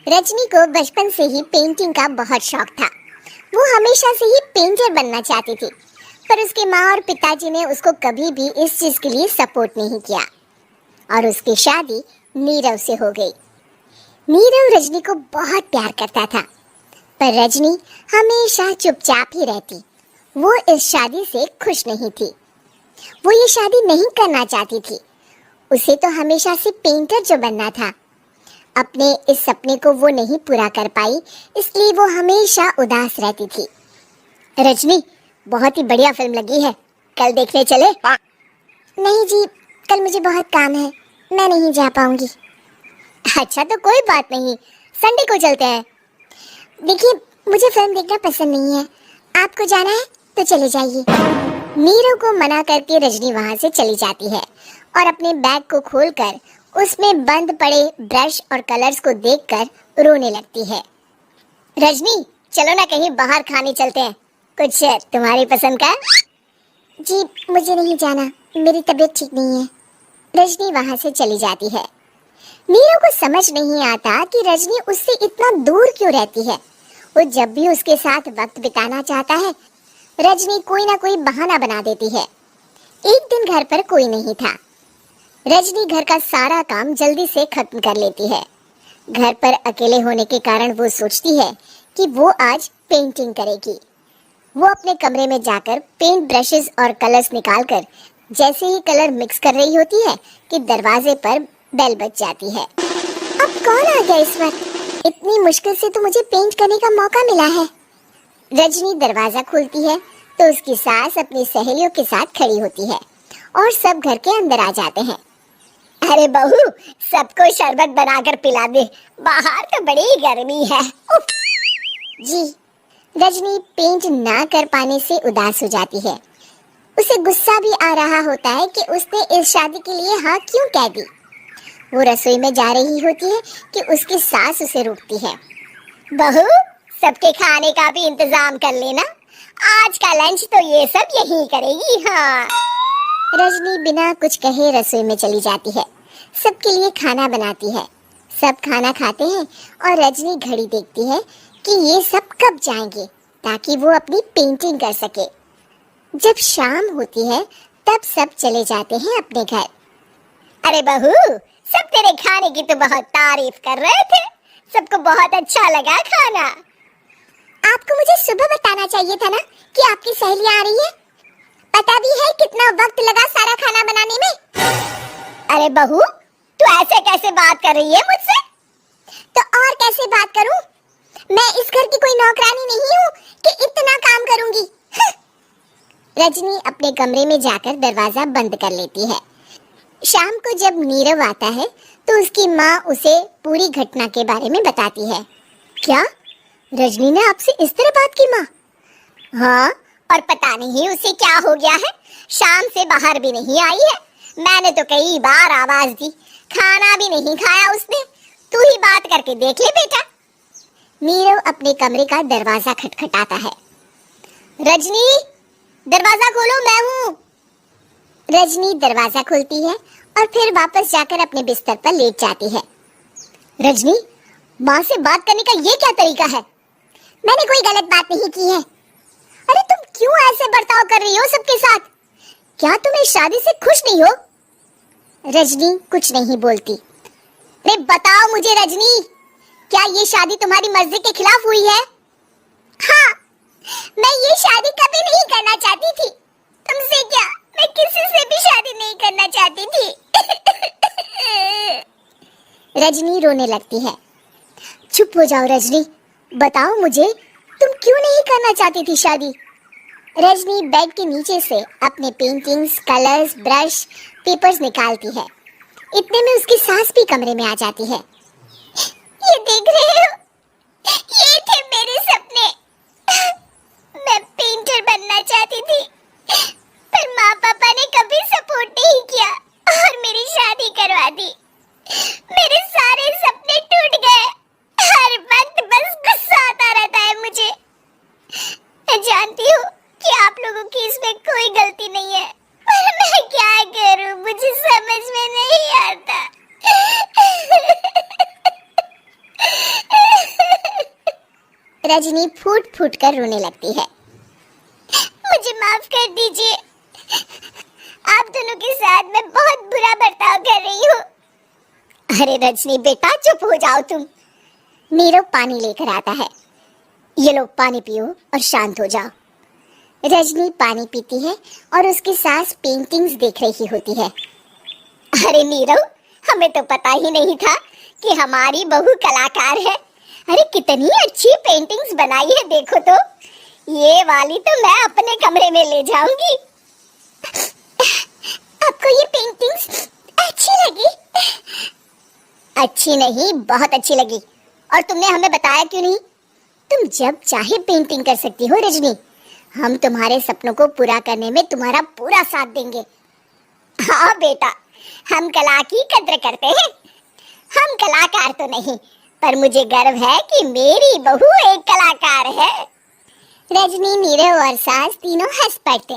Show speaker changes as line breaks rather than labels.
रजनी को बचपन से ही पेंटिंग का बहुत शौक था। वो हमेशा से ही पेंटर बनना चाहती थी, पर उसकी माँ और पिताजी ने उसको कभी भी इस चीज के लिए सपोर्ट नहीं किया और उसकी शादी नीरव से हो गई। नीरव रजनी को बहुत प्यार करता था, पर रजनी हमेशा चुपचाप ही रहती। वो इस शादी से खुश नहीं थी। वो ये शादी नहीं करना चाहती थी। उसे तो हमेशा से पेंटर जो बनना था। अपने इस सपने को वो नहीं पूरा कर पाई, इसलिए वो हमेशा उदास रहती थी। रजनी, बहुत ही बढ़िया फिल्म लगी है, कल देखने चले? नहीं जी, कल मुझे बहुत काम है, मैं नहीं जा पाऊंगी। अच्छा तो कोई बात नहीं, संडे को चलते हैं। देखिए, मुझे फिल्म देखना पसंद नहीं है, आपको जाना है तो चले जाइए। नीरव को मना करके रजनी वहां से चली जाती है और अपने बैग को खोलकर उसमें बंद पड़े ब्रश और कलर्स को देखकर रोने लगती है। रजनी, चलो ना कहीं बाहर खाने चलते हैं, कुछ तुम्हारी पसंद का। जी मुझे नहीं जाना, मेरी तबीयत ठीक नहीं है। रजनी वहां से चली जाती है। नीरव को समझ नहीं आता कि रजनी उससे इतना दूर क्यों रहती है। वो जब भी उसके साथ वक्त बिताना चाहता है, रजनी कोई ना कोई बहाना बना देती है। एक दिन घर पर कोई नहीं था। रजनी घर का सारा काम जल्दी से खत्म कर लेती है। घर पर अकेले होने के कारण वो सोचती है कि वो आज पेंटिंग करेगी। वो अपने कमरे में जाकर पेंट ब्रशेस और कलर्स निकालकर जैसे ही कलर मिक्स कर रही होती है कि दरवाजे पर बेल बज जाती है। अब कौन आ गया इस वक्त? इतनी मुश्किल से तो मुझे पेंट करने का मौका मिला है। रजनी दरवाजा खोलती है तो उसकी सास अपनी सहेलियों के साथ खड़ी होती है और सब घर के अंदर आ जाते हैं। अरे बहू, सबको शरबत बनाकर पिला दे, बाहर तो बड़ी गर्मी है। जी। रजनी पेंट ना कर पाने से उदास हो जाती है। उसे गुस्सा भी आ रहा होता है कि उसने इस शादी के लिए हाँ क्यों कह दी। वो रसोई में जा रही होती है कि उसकी सास उसे रोकती है। बहू, सबके खाने का भी इंतजाम कर लेना, आज का लंच तो ये सब यही करेगी। हाँ। रजनी बिना कुछ कहे रसोई में चली जाती है। सबके लिए खाना बनाती है। सब खाना खाते हैं और रजनी घड़ी देखती है कि ये सब कब जाएंगे ताकि वो अपनी पेंटिंग कर सके। जब शाम होती है तब सब चले जाते हैं अपने घर। अरे बहू, सब तेरे खाने की तो बहुत तारीफ कर रहे थे, सबको बहुत अच्छा लगा खाना। आपको मुझे सुबह बताना चाहिए था ना कि आपकी सहेलियां आ रही है। पता भी है कितना वक्त लगा सारा खाना बनाने में। अरे बहू, तू ऐसे कैसे बात कर रही है मुझसे? तो और कैसे बात करूं? मैं इस घर की कोई नौकरानी नहीं हूँ कि इतना काम करूंगी। रजनी अपने कमरे में जाकर दरवाजा बंद कर लेती है। शाम को जब नीरव आता है तो उसकी माँ उसे पूरी घटना के बारे में बताती है। क्या रजनी ने आपसे इस तरह बात की माँ? हाँ, और पता नहीं उसे क्या हो गया है, शाम से बाहर भी नहीं आई है। मैंने तो कई बार आवाज दी, खाना भी नहीं खाया उसने। तू ही बात करके देख ले बेटा। नीरव अपने कमरे का दरवाजा खटखटाता है। रजनी, दरवाजा खोलो, मैं हूँ। रजनी दरवाजा खोलती है और फिर वापस जाकर अपने बिस्तर पर लेट जाती है। रजनी, माँ से बात करने का ये क्या तरीका है? मैंने कोई गलत बात नहीं की है। अरे तुम क्यों ऐसे बर्ताव कर रही हो सबके साथ? क्या तुम इस शादी से खुश नहीं हो? रजनी कुछ नहीं बोलती। अरे बताओ मुझे रजनी, क्या ये शादी तुम्हारी मर्जी के खिलाफ हुई है? हाँ, मैं ये शादी कभी नहीं करना चाहती थी। तुमसे क्या, मैं किसी से भी शादी नहीं करना चाहती थी। रजनी रोने लगती है। चुप हो जाओ रजनी, बताओ मुझे, तुम क्यों नहीं करना चाहती थी शादी? रजनी बेड के नीचे से अपने पेंटिंग्स, कलर्स, ब्रश, पेपर्स निकालती है। इतने में उसकी सास भी कमरे में आ जाती है। ये देख रहे हो, ये थे मेरे सपने। मैं पेंटर बनना चाहती थी, पर माँ पापा ने कभी सपोर्ट नहीं किया और मेरी शादी करवा दी। मेरे सारे सपने टूट गए। हर वक्त बस गुस्सा आता रहता है मुझे। मैं जानती हूँ कि आप लोगों की इसमें कोई गलती नहीं है, पर मैं क्या करूँ, मुझे समझ में नहीं आता। रजनी फूट फूट कर रोने लगती है। मुझे माफ कर दीजिए, आप दोनों के साथ मैं बहुत बुरा बर्ताव कर रही हूँ। अरे रजनी बेटा चुप हो जाओ तुम। नीरव पानी लेकर आता है। ये लो पानी पियो और शांत हो जाओ। रजनी पानी पीती है और उसकी सास पेंटिंग्स देख रही होती है। अरे नीरव, हमें तो पता ही नहीं था कि हमारी बहू कलाकार है। अरे कितनी अच्छी पेंटिंग्स बनाई है, देखो तो। ये वाली तो मैं अपने कमरे में ले जाऊंगी। आपको ये पेंटिंग्स अच्छी लगी? अच्छी नहीं, बहुत अच्छी लगी। और तुमने हमें बताया क्यों नहीं? तुम जब चाहे पेंटिंग कर सकती हो रजनी। हम तुम्हारे सपनों को पूरा करने में तुम्हारा पूरा साथ देंगे। हाँ बेटा, हम कला की कद्र करते हैं। हम कलाकार तो नहीं, पर मुझे गर्व है कि मेरी बहू एक कलाकार है। रजनी, नीरव और सास तीनों हंस पड़ते।